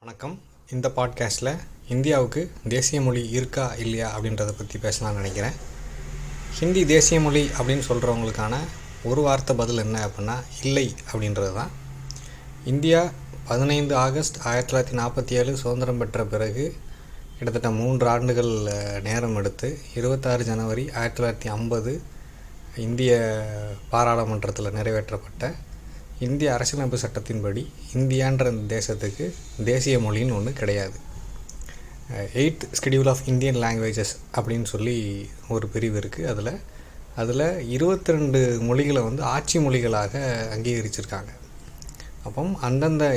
வணக்கம். இந்த பாட்காஸ்ட்டில் இந்தியாவுக்கு தேசிய மொழி இருக்கா இல்லையா அப்படின்றத பற்றி பேசலாம்னு நினைக்கிறேன். ஹிந்தி தேசிய மொழி அப்படின்னு சொல்கிறவங்களுக்கான ஒரு வார்த்தை பதில் என்ன அப்படின்னா இல்லை அப்படின்றது தான். இந்தியா 15 ஆகஸ்ட் 1947 சுதந்திரம் பெற்ற பிறகு கிட்டத்தட்ட 3 ஆண்டுகள் நேரம் எடுத்து 26 ஜனவரி 1950 இந்திய பாராளுமன்றத்தில் நிறைவேற்றப்பட்ட இந்திய அரசியலமைப்பு சட்டத்தின்படி இந்தியான்ற தேசத்துக்கு தேசிய மொழின்னு ஒன்று கிடையாது. 8th Schedule of Indian Languages அப்படின்னு சொல்லி ஒரு பிரிவு இருக்குது. அதில் 22 மொழிகளை ஆட்சி மொழிகளாக அங்கீகரிச்சிருக்காங்க. அப்போ அந்தந்த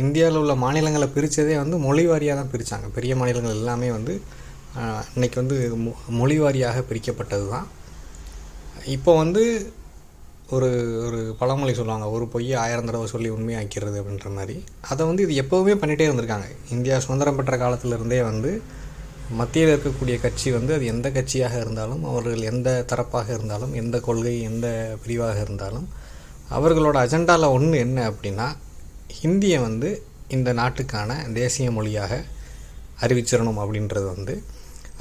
இந்தியாவில் உள்ள மாநிலங்களை பிரித்ததே மொழி வாரியாக தான் பிரித்தாங்க. பெரிய மாநிலங்கள் எல்லாமே இன்றைக்கி மொழி வாரியாக பிரிக்கப்பட்டது தான். இப்போ ஒரு ஒரு பழமொழி சொல்லுவாங்க, ஒரு பொய் 1000 தடவை சொல்லி உண்மையாக்கிறது அப்படின்ற மாதிரி. அதை இது எப்போவுமே பண்ணிகிட்டே இருந்திருக்காங்க. இந்தியா சுதந்திரம் பெற்ற காலத்திலிருந்தே மத்தியில் இருக்கக்கூடிய கட்சி அது எந்த கட்சியாக இருந்தாலும், அவர்கள் எந்த தரப்பாக இருந்தாலும், எந்த கொள்கை எந்த பிரிவாக இருந்தாலும், அவர்களோட அஜெண்டாவில் ஒன்று என்ன அப்படின்னா, ஹிந்தியை இந்த நாட்டுக்கான தேசிய மொழியாக அறிவிச்சிடணும் அப்படின்றது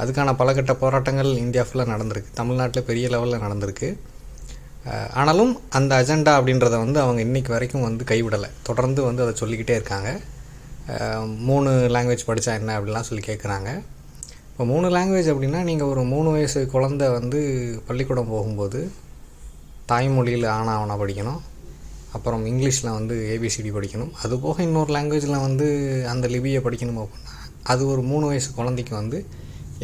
அதுக்கான பலகட்ட போராட்டங்கள் இந்தியா ஃபுல்லாக நடந்திருக்கு. தமிழ்நாட்டில் பெரிய லெவலில் நடந்திருக்கு. ஆனாலும் அந்த அஜெண்டா அப்படின்றத அவங்க இன்றைக்கி வரைக்கும் கைவிடலை. தொடர்ந்து அதை சொல்லிக்கிட்டே இருக்காங்க. 3 லாங்குவேஜ் படித்தா என்ன அப்படிலாம் சொல்லி கேட்குறாங்க. இப்போ 3 லாங்குவேஜ் அப்படின்னா, நீங்கள் ஒரு 3 வயசு குழந்தை பள்ளிக்கூடம் போகும்போது தாய்மொழியில் ஆனா படிக்கணும். அப்புறம் இங்கிலீஷில் ஏபிசிடி படிக்கணும். அதுபோக இன்னொரு லாங்குவேஜில் அந்த லிபியை படிக்கணும் அப்படின்னா, அது ஒரு 3 வயசு குழந்தைக்கு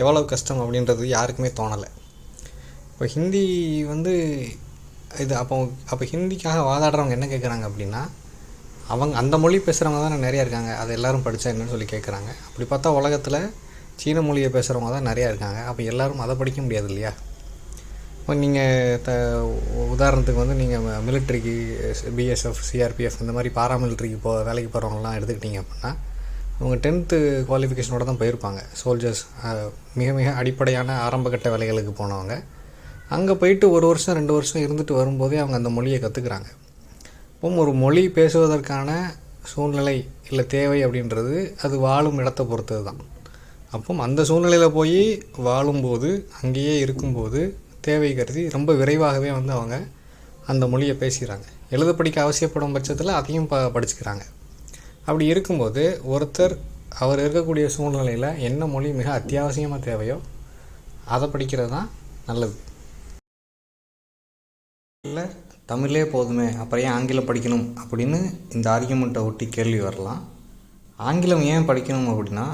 எவ்வளோ கஷ்டம் அப்படின்றது யாருக்குமே தோணலை. இப்போ ஹிந்தி இது அப்போ ஹிந்திக்காக வாதாடுறவங்க என்ன கேட்குறாங்க அப்படின்னா, அந்த மொழி பேசுகிறவங்க தான் நிறையா இருக்காங்க, அதை எல்லோரும் படித்தா என்னன்னு சொல்லி கேட்குறாங்க. அப்படி பார்த்தா உலகத்தில் சீன மொழியை பேசுகிறவங்க தான் நிறையா இருக்காங்க. அப்போ எல்லோரும் அதை படிக்க முடியாது இல்லையா? இப்போ நீங்கள் உதாரணத்துக்கு நீங்கள் மிலிட்ரிக்கு பிஎஸ்எஃப் சிஆர்பிஎஃப் இந்த மாதிரி பாராமிலிட்ரிக்கு வேலைக்கு போகிறவங்களாம் எடுத்துக்கிட்டிங்க அப்படின்னா, அவங்க 10th குவாலிஃபிகேஷனோடு தான் போயிருப்பாங்க. சோல்ஜர்ஸ் மிக மிக அடிப்படையான ஆரம்பகட்ட வேலைகளுக்கு போனவங்க அங்கே போயிட்டு 1 வருஷம் 2 வருஷம் இருந்துட்டு வரும்போதே அவங்க அந்த மொழியை கற்றுக்குறாங்க. இப்போ ஒரு மொழி பேசுவதற்கான சூழ்நிலை இல்லை தேவை அப்படின்றது அது வாழும் இடத்தை பொறுத்தது தான். அப்போ அந்த சூழ்நிலையில் போய் வாழும்போது, அங்கேயே இருக்கும்போது தேவை கருதி ரொம்ப விரைவாகவே அவங்க அந்த மொழியை பேசுகிறாங்க. எழுத படிக்க அவசியப்படும் பட்சத்தில் அதையும் படிச்சுக்கிறாங்க. அப்படி இருக்கும்போது ஒருத்தர் அவர் இருக்கக்கூடிய சூழ்நிலையில் என்ன மொழி மிக அத்தியாவசியமாக தேவையோ அதை படிக்கிறது தான் நல்லது. இல்லை தமிழே போதுமே, அப்புறம் ஏன் ஆங்கிலம் படிக்கணும் அப்படின்னு இந்த ஆர்கியூமெண்ட்டை ஒட்டி கேள்வி வரலாம். ஆங்கிலம் ஏன் படிக்கணும் அப்படின்னா,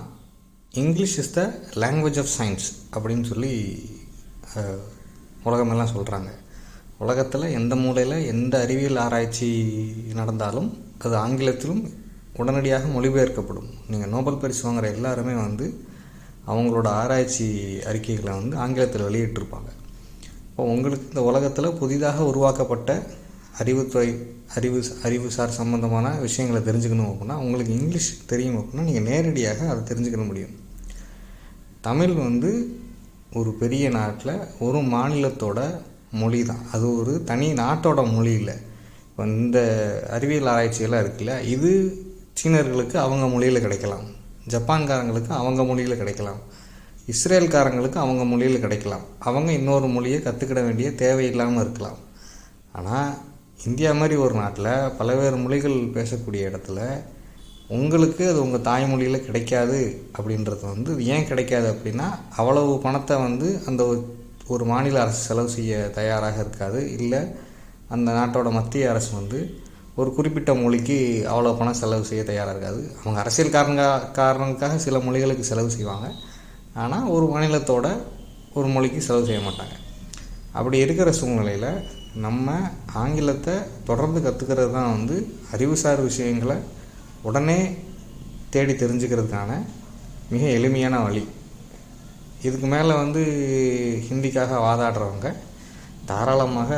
English is the language of science அப்படின்னு சொல்லி உலகமெல்லாம் சொல்கிறாங்க. உலகத்தில் எந்த மூலையில் எந்த அறிவியல் ஆராய்ச்சி நடந்தாலும் அது ஆங்கிலத்திலும் உடனடியாக மொழிபெயர்க்கப்படும். நீங்கள் நோபல் பரிசு வாங்குகிற எல்லாருமே அவங்களோட ஆராய்ச்சி அறிக்கைகளை ஆங்கிலத்தில் வெளியிட்டிருப்பாங்க. இப்போ உங்களுக்கு இந்த உலகத்தில் புதிதாக உருவாக்கப்பட்ட அறிவுத்துறை அறிவுசார் சம்மந்தமான விஷயங்களை தெரிஞ்சுக்கணும் அப்படின்னா, உங்களுக்கு இங்கிலீஷ் தெரியும் அப்படின்னா நீங்கள் நேரடியாக அதை தெரிஞ்சுக்க முடியும். தமிழ் ஒரு பெரிய நாட்டில் ஒரு மாநிலத்தோட மொழி தான். அது ஒரு தனி நாட்டோட மொழி இல்லை. இப்போ இந்த அறிவியல் ஆராய்ச்சியெல்லாம் இருக்குல்ல, இது சீனர்களுக்கு அவங்க மொழியில் கிடைக்கலாம், ஜப்பான்காரங்களுக்கு அவங்க மொழியில் கிடைக்கலாம், இஸ்ரேல்காரங்களுக்கு அவங்க மொழியில் கிடைக்கலாம். அவங்க இன்னொரு மொழியை கற்றுக்கிட வேண்டிய தேவையில்லாமல் இருக்கலாம். ஆனால் இந்தியா மாதிரி ஒரு நாட்டில் பல்வேறு மொழிகள் பேசக்கூடிய இடத்துல உங்களுக்கு அது உங்கள் தாய்மொழியில் கிடைக்காது அப்படின்றது ஏன் கிடைக்காது அப்படின்னா, அவ்வளவு பணத்தை அந்த ஒரு மாநில அரசு செலவு செய்ய தயாராக இருக்காது. இல்லை அந்த நாட்டோட மத்திய அரசு ஒரு குறிப்பிட்ட மொழிக்கு அவ்வளோ பணம் செலவு செய்ய தயாராக இருக்காது. அவங்க அரசியல் காரணங்களுக்காக சில மொழிகளுக்கு செலவு செய்வாங்க. ஆனால் ஒரு மாநிலத்தோட ஒரு மொழிக்கு செலவு செய்ய மாட்டாங்க. அப்படி இருக்கிற சூழ்நிலையில் நம்ம ஆங்கிலத்தை தொடர்ந்து கற்றுக்கிறது தான் அறிவுசார் விஷயங்களை உடனே தேடி தெரிஞ்சுக்கிறதுக்கான மிக எளிமையான வழி. இதுக்கு மேலே ஹிந்திக்காக வாதாடுறவங்க தாராளமாக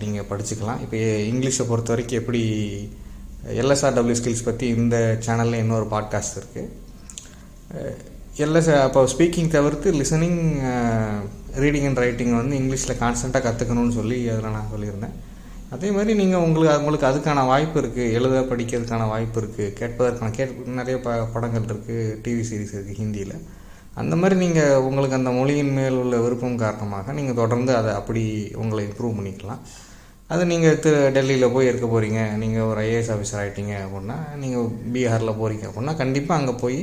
நீங்கள் படிச்சுக்கலாம். இப்போ இங்கிலீஷை பொறுத்த வரைக்கும் எப்படி LSRW ஸ்கில்ஸ் பற்றி இந்த சேனலில் இன்னொரு பாட்காஸ்ட் இருக்குது. அப்போ ஸ்பீக்கிங் தவிர்த்து லிசனிங், ரீடிங் அண்ட் ரைட்டிங் இங்கிலீஷில் கான்ஸ்டண்ட்டாக கற்றுக்கணும்னு சொல்லி அதில் நான் சொல்லியிருந்தேன். அதே மாதிரி நீங்கள் உங்களுக்கு அதுக்கான வாய்ப்பு இருக்குது, எழுத படிக்கிறதுக்கான வாய்ப்பு இருக்குது, கேட்பதற்கான நிறைய படங்கள் இருக்குது, டிவி சீரிஸ் இருக்குது ஹிந்தியில். அந்த மாதிரி நீங்கள் உங்களுக்கு அந்த மொழியின் மேல் உள்ள விருப்பம் காரணமாக நீங்கள் தொடர்ந்து அதை அப்படி உங்களை இம்ப்ரூவ் பண்ணிக்கலாம். அது நீங்கள் டெல்லியில் போய் இருக்க போகிறீங்க, நீங்கள் ஒரு ஐஏஎஸ் ஆஃபீஸர் ஆகிட்டீங்க அப்படின்னா, நீங்கள் பீகாரில் போகிறீங்க அப்படின்னா கண்டிப்பாக அங்கே போய்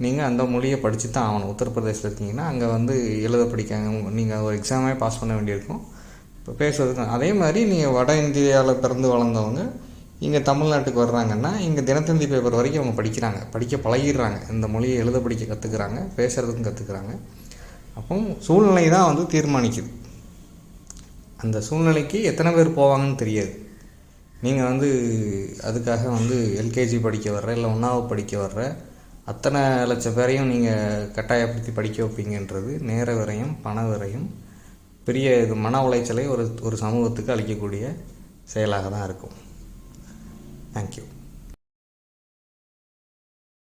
நீங்கள் அந்த மொழியை படித்து தான் ஆகணும். உத்தரப்பிரதேசில் இருக்கீங்கன்னா அங்கே வந்து எழுத படிக்காங்க, நீங்கள் ஒரு எக்ஸாமே பாஸ் பண்ண வேண்டியிருக்கும். இப்போ பேசுறதுக்கு அதே மாதிரி நீங்கள் வட இந்தியாவில் பிறந்து வளர்ந்தவங்க இங்கே தமிழ்நாட்டுக்கு வர்றாங்கன்னா இங்கே தினத்தந்தி பேப்பர் வரைக்கும் அவங்க படிக்க பழகிடுறாங்க. இந்த மொழியை எழுத படிக்க கற்றுக்குறாங்க, பேசுகிறதுக்கும் கற்றுக்குறாங்க. அப்போ சூழ்நிலை தான் வந்து தீர்மானிக்குது. அந்த சூழ்நிலைக்கு எத்தனை பேர் போவாங்கன்னு தெரியாது. நீங்கள் வந்து அதுக்காக வந்து எல்கேஜி படிக்க வர்ற இல்லை 1ஆவது படிக்க வர்ற அத்தனை லட்சம் பேரையும் நீங்கள் கட்டாயப்படுத்தி படிக்க வைப்பீங்கன்றது நேர விரயம், பண விரயம், பெரிய இது மன உளைச்சலை ஒரு சமூகத்துக்கு அளிக்கக்கூடிய செயலாக தான் இருக்கும். தேங்க்யூ.